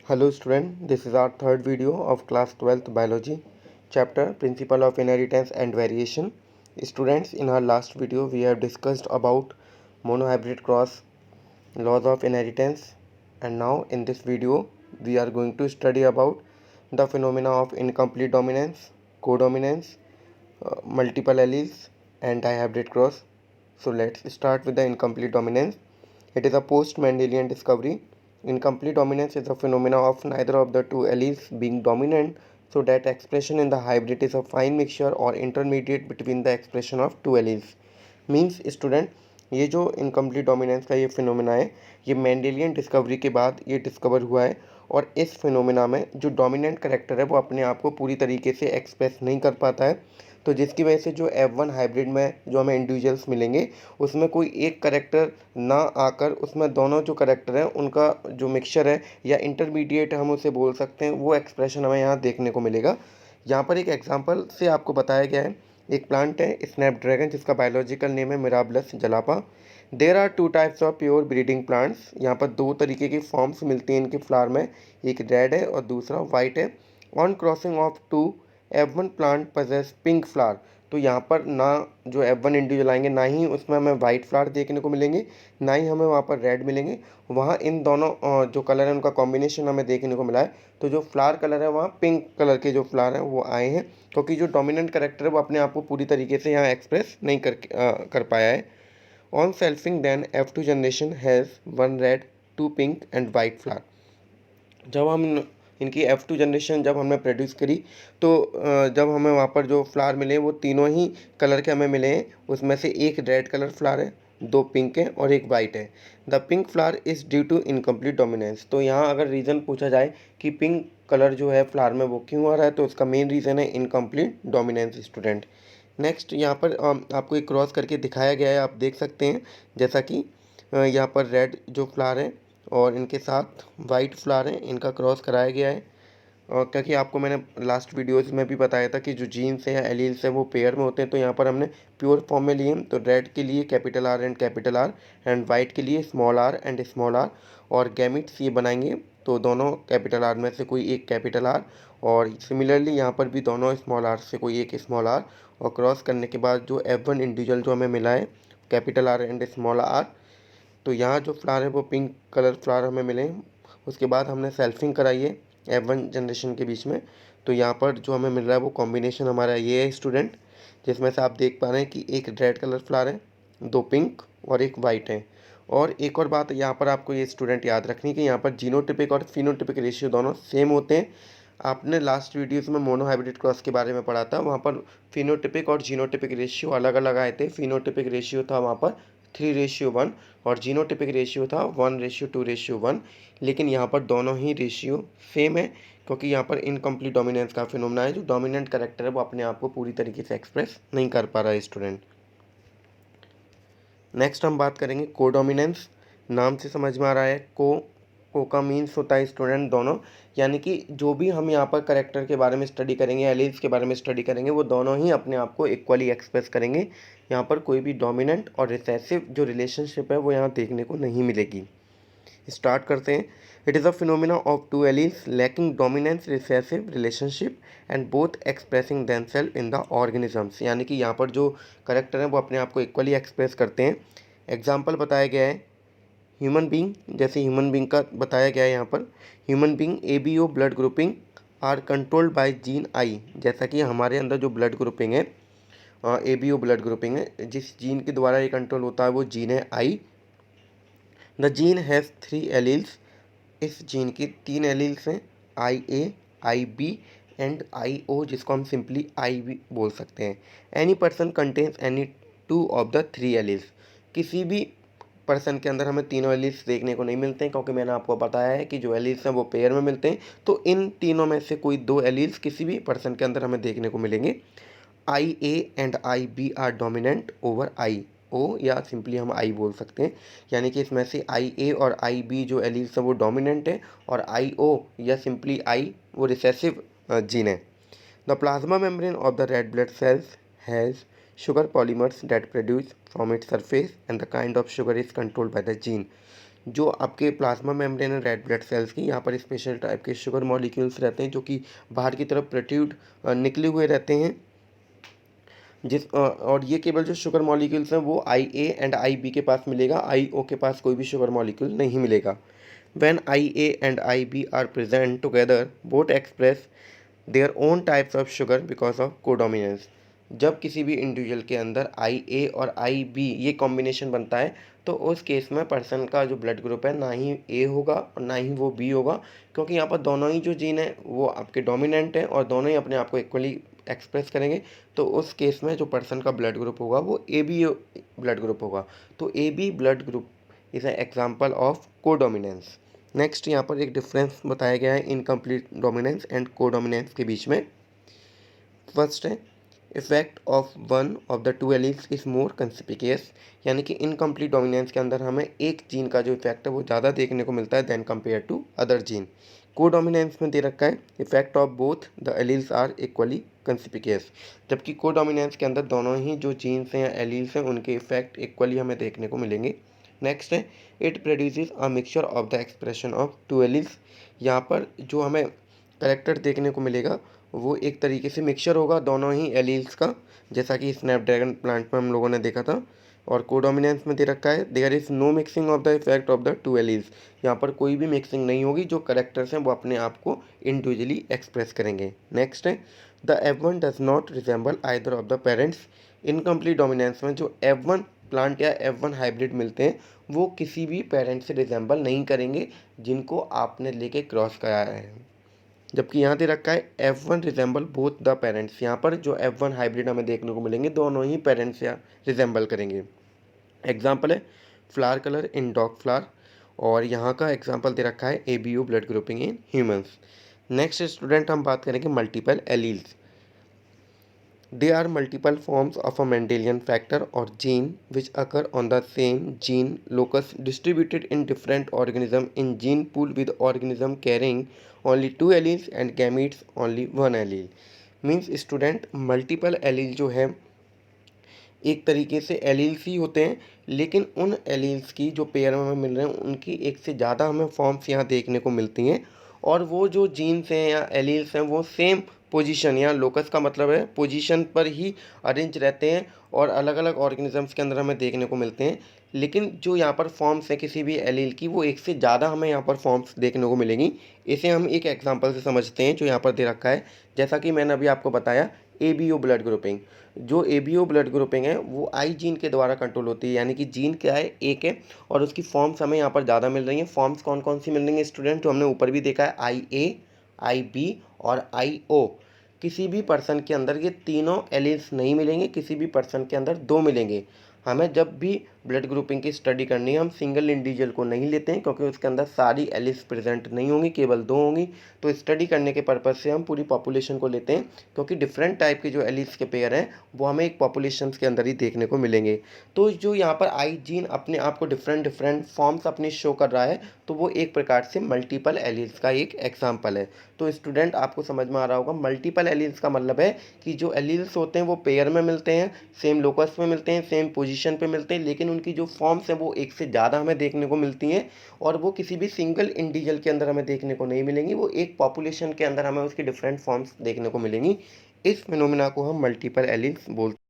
Hello student, this is our third video of class 12th biology chapter Principle of Inheritance and Variation. Students, in our last video we have discussed about monohybrid cross, laws of inheritance, and now in this video we are going to study about the phenomena of incomplete dominance, codominance, multiple alleles and dihybrid cross. So let's start with the incomplete dominance. It is a post-Mendelian discovery. Incomplete dominance is a phenomena of neither of the two alleles being dominant, so that expression in the hybrid is a fine mixture or intermediate between the expression of two alleles. Means student, ये जो incomplete dominance का ये phenomena है, ये Mendelian discovery के बाद ये discover हुआ है। और इस फिनोमेना में जो डोमिनेंट करेक्टर है वो अपने आप को पूरी तरीके से एक्सप्रेस नहीं कर पाता है, तो जिसकी वजह से जो F1 हाइब्रिड में जो हमें इंडिविजुअल्स मिलेंगे उसमें कोई एक करेक्टर ना आकर उसमें दोनों जो करेक्टर हैं उनका जो मिक्सचर है या इंटरमीडिएट हम उसे बोल सकते हैं, वो एक्सप्रेशन हमें यहाँ देखने को मिलेगा। यहाँ पर एक एग्जांपल से आपको बताया गया है, एक प्लांट है स्नैपड्रैगन जिसका बायोलॉजिकल नेम है mirabilis jalapa. There are two types of pure breeding plants. यहाँ पर दो तरीके की फॉर्म्स मिलती हैं इनके फ्लावर में, एक रेड है और दूसरा वाइट है। On crossing of two F1 plant possesses pink flower. तो यहाँ पर ना जो F1 इंडिविजुअल आएंगे ना ही उसमें हमें वाइट फ्लावर देखने को मिलेंगे, ना ही हमें वहाँ पर रेड मिलेंगे। वहाँ इन दोनों जो कलर है उनका कॉम्बिनेशन हमें देखने को मिला है। तो जो फ्लावर कलर है वहाँ पिंक कलर के जो फ्लावर हैं वो आए हैं, क्योंकि जो डोमिनेंट करेक्टर है वो अपने आप को पूरी तरीके से यहाँ एक्सप्रेस नहीं कर पाया है। On selfing then F2 generation has one red, two pink and white flower. जब हम इनकी F2 जनरेशन जब हमने प्रोड्यूस करी तो जब हमें वहाँ पर जो फ्लावर मिले वो तीनों ही कलर के हमें मिले हैं। उसमें से एक रेड कलर फ्लावर है, दो पिंक है और एक वाइट है। The pink flower is due to incomplete dominance. तो यहाँ अगर रीज़न पूछा जाए कि पिंक कलर जो है फ्लावर में वो क्यों आ रहा है, तो उसका मेन रीज़न है इनकम्प्लीट डोमिनेंस स्टूडेंट। नेक्स्ट यहाँ पर आपको एक क्रॉस करके दिखाया गया है, आप देख सकते हैं, जैसा कि यहाँ पर रेड जो फ्लावर है और इनके साथ वाइट फ्लावर है, इनका क्रॉस कराया गया है। और क्योंकि आपको मैंने लास्ट वीडियोस में भी बताया था कि जो जीन्स है या एलील्स है वो पेयर में होते हैं, तो यहाँ पर हमने प्योर फॉर्म में लिए। तो रेड के लिए कैपिटल आर एंड वाइट के लिए small R and small R, और गैमिट्स ये बनाएंगे तो दोनों कैपिटल आर में से कोई एक कैपिटल आर, और सिमिलरली यहाँ पर भी दोनों स्मॉल आर से कोई एक स्मॉल आर। और क्रॉस करने के बाद जो F1 इंडिविजुअल जो हमें मिला है capital R and small R, तो यहाँ जो फ्लावर है वो पिंक कलर फ्लावर हमें मिले। उसके बाद हमने सेल्फिंग कराई है F1 जनरेशन के बीच में, तो यहाँ पर जो हमें मिल रहा है वो कॉम्बिनेशन हमारा ये है स्टूडेंट, जिसमें से आप देख पा रहे हैं कि एक रेड कलर फ्लावर है, दो पिंक और एक वाइट है। और एक और बात यहाँ पर आपको ये स्टूडेंट याद रखनी है कि यहाँ पर जीनोटिपिक और फिनोटिपिक रेशियो दोनों सेम होते हैं। आपने लास्ट वीडियोस में मोनोहाइब्रिड क्रॉस के बारे में पढ़ा था, वहाँ पर फिनोटिपिक और जीनोटिपिक रेशियो अलग अलग आए थे। फिनोटिपिक रेशियो था वहाँ पर 3:1 और जीनोटिपिक रेशियो था 1:2:1। लेकिन यहाँ पर दोनों ही रेशियो सेम है, क्योंकि यहाँ पर इनकम्प्लीट डोमिनेंस का फिनोमेना है। जो डोमिनेंट करेक्टर है वो अपने आप को पूरी तरीके से एक्सप्रेस नहीं कर पा रहा है स्टूडेंट। नेक्स्ट हम बात करेंगे कोडोमिनेंस। नाम से समझ में आ रहा है को का मीन्स होता है स्टूडेंट दोनों, यानी कि जो भी हम यहाँ पर करेक्टर के बारे में स्टडी करेंगे, एलील्स के बारे में स्टडी करेंगे, वो दोनों ही अपने आप को इक्वली एक्सप्रेस करेंगे। यहाँ पर कोई भी डोमिनेंट और रिसेसिव जो रिलेशनशिप है वो यहाँ देखने को नहीं मिलेगी। स्टार्ट करते हैं। It is a phenomena of two alleles lacking dominance recessive relationship and both expressing themselves in the organisms. यानी कि यहाँ पर जो करेक्टर हैं वो अपने आप को इक्वली एक्सप्रेस करते हैं। एग्जाम्पल बताया गया है ह्यूमन बींग, जैसे ह्यूमन बींग का बताया गया है यहाँ पर। Human being ABO blood grouping are controlled by gene I. जैसा कि हमारे अंदर जो ब्लड ग्रुपिंग है ABO ब्लड ग्रुपिंग है, जिस जीन के द्वारा ये कंट्रोल होता है वो जीन है I. The gene has 3 alleles. इस जीन की 3 एलील्स हैं, IA, IB एंड IO, जिसको हम सिंपली IB बोल सकते हैं। Any person contains any 2 of the 3 alleles. किसी भी पर्सन के अंदर हमें तीनों एलील्स देखने को नहीं मिलते हैं, क्योंकि मैंने आपको बताया है कि जो एलील्स हैं वो पेयर में मिलते हैं। तो इन तीनों में से कोई 2 एलील्स किसी भी पर्सन के अंदर हमें देखने को मिलेंगे। IA and IB are dominant over IO, या सिंपली हम आई बोल सकते हैं। यानी कि इसमें से IA और IB जो एलील्स है वो डोमिनेंट है, और IO या सिंपली आई वो रिसेसिव जीन है। The plasma membrane of the red blood cells has sugar polymers that produce from its surface and the kind of sugar is controlled by the gene। जो आपके plasma membrane है red blood cells की, यहाँ पर special type के sugar molecules रहते हैं जो कि बाहर की तरफ प्रोट्रूड निकले हुए रहते हैं, और ये केवल जो शुगर मॉलिक्यूल्स हैं वो IA एंड IB के पास मिलेगा, IO के पास कोई भी शुगर मॉलिक्यूल नहीं मिलेगा। When IA and IB are present together, both express their own types of sugar because of codominance। जब किसी भी इंडिविजुअल के अंदर IA और IB ये कॉम्बिनेशन बनता है तो उस केस में पर्सन का जो ब्लड ग्रुप है ना ही A होगा और ना ही वो B होगा, क्योंकि यहाँ पर दोनों ही जो जीन है वो आपके डोमिनेंट हैं और दोनों ही अपने आप को इक्वली एक्सप्रेस करेंगे। तो उस केस में जो पर्सन का ब्लड ग्रुप होगा वो AB ब्लड ग्रुप होगा। तो AB blood group is an example of codominance. Next यहाँ पर एक डिफरेंस बताया गया है इनकम्प्लीट डोमिनेंस एंड कोडोमिनेंस के बीच में। फर्स्ट है effect of one of the two alleles is more conspicuous, यानी कि इनकम्प्लीट डोमिनेंस के अंदर हमें एक जीन का जो इफेक्ट है वो ज़्यादा देखने को मिलता है than compare to other gene. Codominance में दे रखा है effect of both the alleles are equally conspicuous, जबकि कोडोमिनेंस के अंदर दोनों ही जो जीन्स हैं या एलील्स हैं उनके इफेक्ट इक्वली हमें देखने को मिलेंगे। नेक्स्ट है it produces a mixture of the expression of two alleles, यहाँ पर जो हमें करेक्टर देखने को मिलेगा वो एक तरीके से मिक्सचर होगा दोनों ही एलील्स का, जैसा कि स्नैपड्रैगन प्लांट में हम लोगों ने देखा था। और कोडोमिनेंस में दे रखा है there is no mixing of the effect of the two alleles, यहाँ पर कोई भी मिक्सिंग नहीं होगी, जो करेक्टर्स हैं वो अपने आप को इंडिविजुअली एक्सप्रेस करेंगे। नेक्स्ट है the F1 does not resemble either of the parents. Incomplete dominance में जो F1 प्लांट या F1 हाइब्रिड मिलते हैं वो किसी भी पेरेंट से रिजेंबल नहीं करेंगे जिनको आपने लेके क्रॉस कराया है, जबकि यहाँ दे रखा है F1 resemble both the parents. यहाँ पर जो F1 हाइब्रिड हमें देखने को मिलेंगे दोनों ही पेरेंट्स या रिजेंबल करेंगे। एग्जाम्पल है flower colour in dog flower, और यहाँ का एग्जाम्पल दे रखा है ABO blood grouping in humans. Next student हम बात करेंगे multiple alleles. There are multiple forms of a Mendelian factor or gene which occur on the same gene locus distributed in different organisms in gene pool with organism carrying only two alleles and gametes only one allele। Means student multiple allele जो है एक तरीके से alleles ही होते हैं, लेकिन उन alleles की जो पेयर में हमें मिल रहे हैं उनकी एक से ज़्यादा हमें फॉर्म्स यहाँ देखने को मिलती हैं, और वो जो जीन्स हैं या एलील्स हैं वो सेम पोजीशन या लोकस का मतलब है पोजीशन पर ही अरेंज रहते हैं और अलग अलग ऑर्गेनिजम्स के अंदर हमें देखने को मिलते हैं। लेकिन जो यहाँ पर फॉर्म्स है किसी भी एलील की वो एक से ज़्यादा हमें यहाँ पर फॉर्म्स देखने को मिलेंगी। इसे हम एक एग्जांपल से समझते हैं जो यहाँ पर दे रखा है। जैसा कि मैंने अभी आपको बताया ABO ब्लड ग्रुपिंग, जो ABO ब्लड ग्रुपिंग है वो आई जीन के द्वारा कंट्रोल होती है, यानी कि जीन क्या है एक है और उसकी फॉर्म्स हमें यहाँ पर ज़्यादा मिल रही हैं। फॉर्म्स कौन कौन सी मिल रही हैं स्टूडेंट, जो हमने ऊपर भी देखा है IA, IB और IO। किसी भी पर्सन के अंदर ये तीनों एलील्स नहीं मिलेंगे, किसी भी पर्सन के अंदर दो मिलेंगे। हमें जब भी ब्लड ग्रुपिंग की स्टडी करनी है हम सिंगल इंडिविजुअल को नहीं लेते हैं, क्योंकि उसके अंदर सारी एलील्स प्रेजेंट नहीं होंगी, केवल दो होंगी। तो स्टडी करने के पर्पज़ से हम पूरी पॉपुलेशन को लेते हैं, क्योंकि डिफरेंट टाइप के जो एलील्स के पेयर हैं वो हमें एक पॉपुलेशन के अंदर ही देखने को मिलेंगे। तो जो यहाँ पर आई जीन अपने आप को डिफरेंट डिफरेंट फॉर्म्स अपनी शो कर रहा है, तो वो एक प्रकार से मल्टीपल एलील्स का एक एग्जाम्पल है। तो स्टूडेंट आपको समझ में आ रहा होगा मल्टीपल एलील्स का मतलब है कि जो एलील्स होते हैं वो पेयर में मिलते हैं, सेम लोकस में मिलते हैं, सेम पोजीशन पे मिलते हैं, लेकिन उनकी जो फॉर्म्स हैं वो एक से ज़्यादा हमें देखने को मिलती हैं और वो किसी भी सिंगल इंडिविजुअल के अंदर हमें देखने को नहीं मिलेंगी, वो एक पॉपुलेशन के अंदर हमें उसकी डिफरेंट फॉर्म्स देखने को मिलेंगी। इस फिनोमिना को हम मल्टीपल एलील्स बोलते हैं।